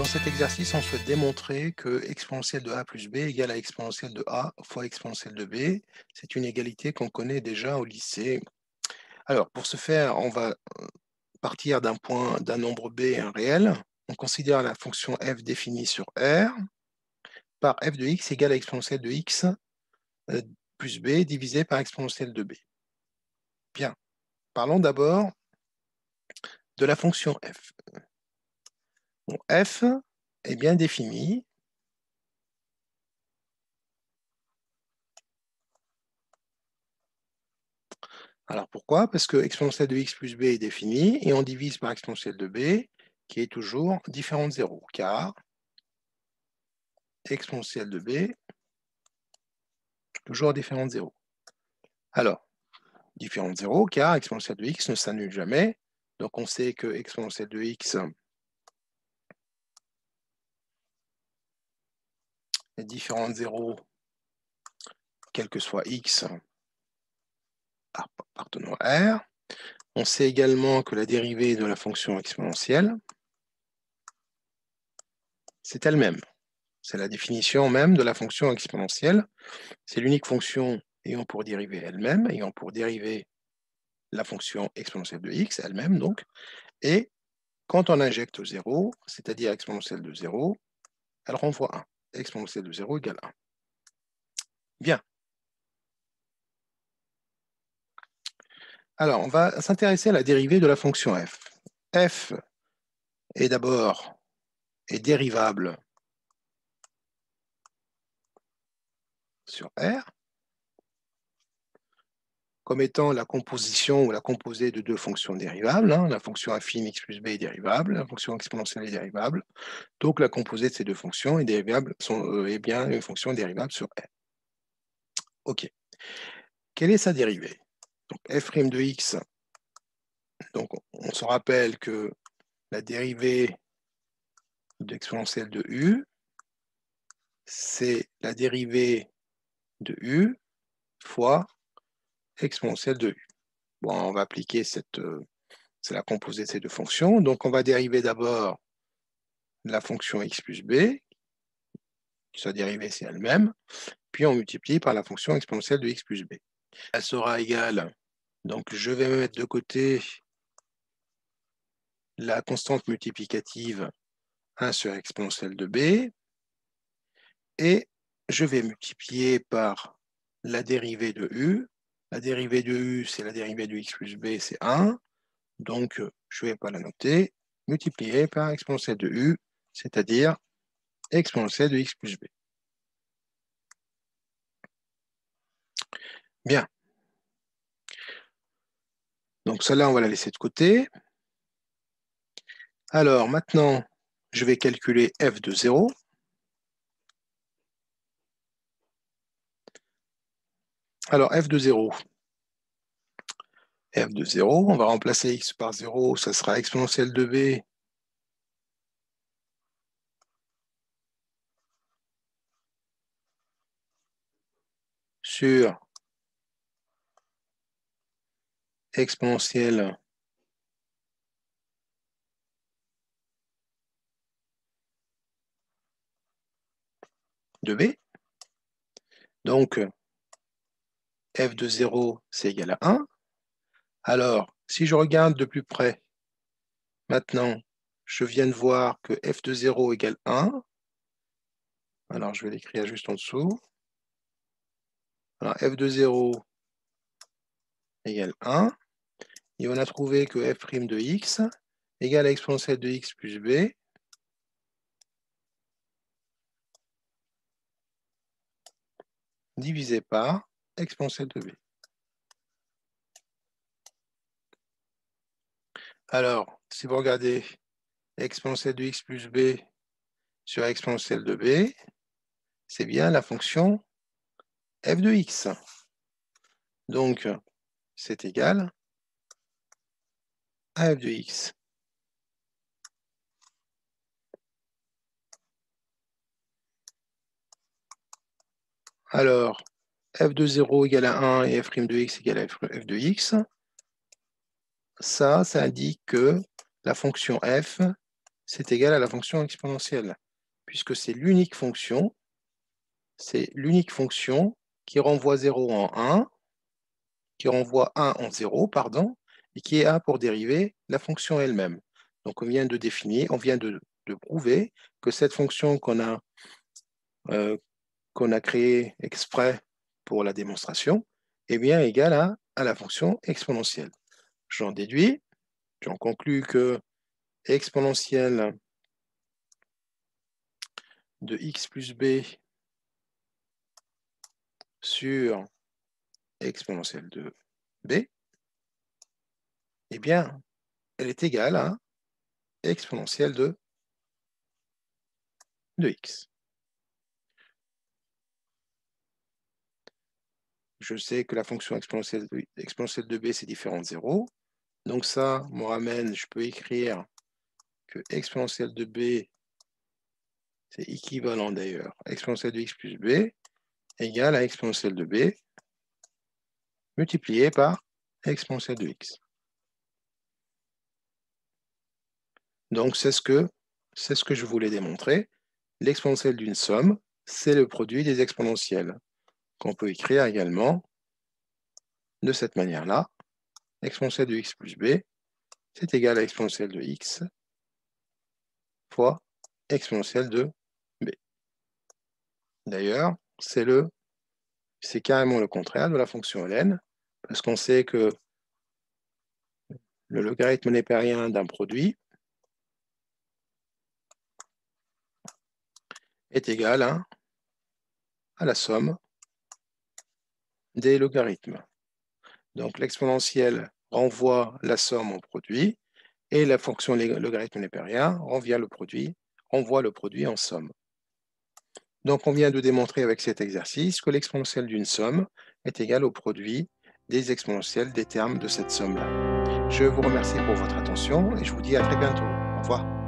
Dans cet exercice, on souhaite démontrer que exponentielle de a plus b égale à exponentielle de a fois exponentielle de b. C'est une égalité qu'on connaît déjà au lycée. Alors, pour ce faire, on va partir d'un point, d'un nombre b, un réel. On considère la fonction f définie sur R par f de x égale à exponentielle de x plus b divisé par exponentielle de b. Bien, parlons d'abord de la fonction f. Bon, f est bien définie. Alors pourquoi? Parce que exponentielle de x plus b est définie et on divise par exponentielle de b qui est toujours différente de 0, car exponentielle de b toujours différente de 0. Alors, différente de 0, car exponentielle de x ne s'annule jamais. Donc on sait que exponentielle de x est différente de 0, quel que soit x appartenant à R. On sait également que la dérivée de la fonction exponentielle, c'est elle-même. C'est la définition même de la fonction exponentielle. C'est l'unique fonction ayant pour dérivée elle-même, ayant pour dérivée la fonction exponentielle de x elle-même, donc. Et quand on injecte 0, c'est-à-dire exponentielle de 0, elle renvoie 1. Exponentielle de 0 égale 1. Bien. Alors, on va s'intéresser à la dérivée de la fonction f. F est d'abord dérivable sur R comme étant la composition ou la composée de deux fonctions dérivables. La fonction affine x plus b est dérivable, la fonction exponentielle est dérivable. Donc la composée de ces deux fonctions est bien une fonction dérivable sur R. OK. Quelle est sa dérivée? Donc f' de x, donc on se rappelle que la dérivée d'exponentielle de u, c'est la dérivée de u fois exponentielle de u. Bon, on va appliquer c'est la composée de ces deux fonctions. Donc on va dériver d'abord la fonction x plus b, sa dérivée c'est elle-même, puis on multiplie par la fonction exponentielle de x plus b. Elle sera égale, donc je vais mettre de côté la constante multiplicative 1 sur exponentielle de b, et je vais multiplier par la dérivée de u. La dérivée de u, c'est la dérivée de x plus b, c'est 1, donc je ne vais pas la noter, multiplier par exponentielle de u, c'est-à-dire exponentielle de x plus b. Bien. Donc celle-là, on va la laisser de côté. Alors maintenant, je vais calculer f de 0. Alors f de 0. F de 0, on va remplacer x par 0, ça sera exponentielle de b sur exponentielle de b. Donc, f de 0, c'est égal à 1. Alors, si je regarde de plus près, maintenant, je viens de voir que f de 0 égale 1. Alors, je vais l'écrire juste en dessous. Alors, f de 0 égale 1. Et on a trouvé que f' de x égale à exponentielle de x plus b divisé par exponentielle de b. Alors, si vous regardez exponentielle de x plus b sur exponentielle de b, c'est bien la fonction f de x. Donc, c'est égal à f de x. Alors, f de 0 égale à 1 et f' de x égale à f de x. Ça indique que la fonction f, c'est égal à la fonction exponentielle, puisque c'est l'unique fonction qui renvoie 0 en 1, qui renvoie 1 en 0, pardon, et qui a pour dérivée la fonction elle-même. Donc on vient de prouver que cette fonction qu'on a créée exprès pour la démonstration est bien égale à la fonction exponentielle. J'en conclus que exponentielle de x plus b sur exponentielle de b, eh bien, elle est égale à exponentielle de x. Je sais que la fonction exponentielle de b, c'est différent de 0. Donc ça me ramène, je peux écrire que exponentielle de b, c'est équivalent d'ailleurs, exponentielle de x plus b, égale à exponentielle de b, multiplié par exponentielle de x. Donc c'est ce que je voulais démontrer. L'exponentielle d'une somme, c'est le produit des exponentielles, qu'on peut écrire également de cette manière-là. Exponentielle de x plus b, c'est égal à exponentielle de x fois exponentielle de b. D'ailleurs, c'est carrément le contraire de la fonction ln, parce qu'on sait que le logarithme népérien d'un produit est égal à la somme des logarithmes. Donc l'exponentielle renvoie la somme au produit, et la fonction logarithme népérien renvoie le produit en somme. Donc on vient de démontrer avec cet exercice que l'exponentielle d'une somme est égale au produit des exponentielles des termes de cette somme-là. Je vous remercie pour votre attention et je vous dis à très bientôt. Au revoir.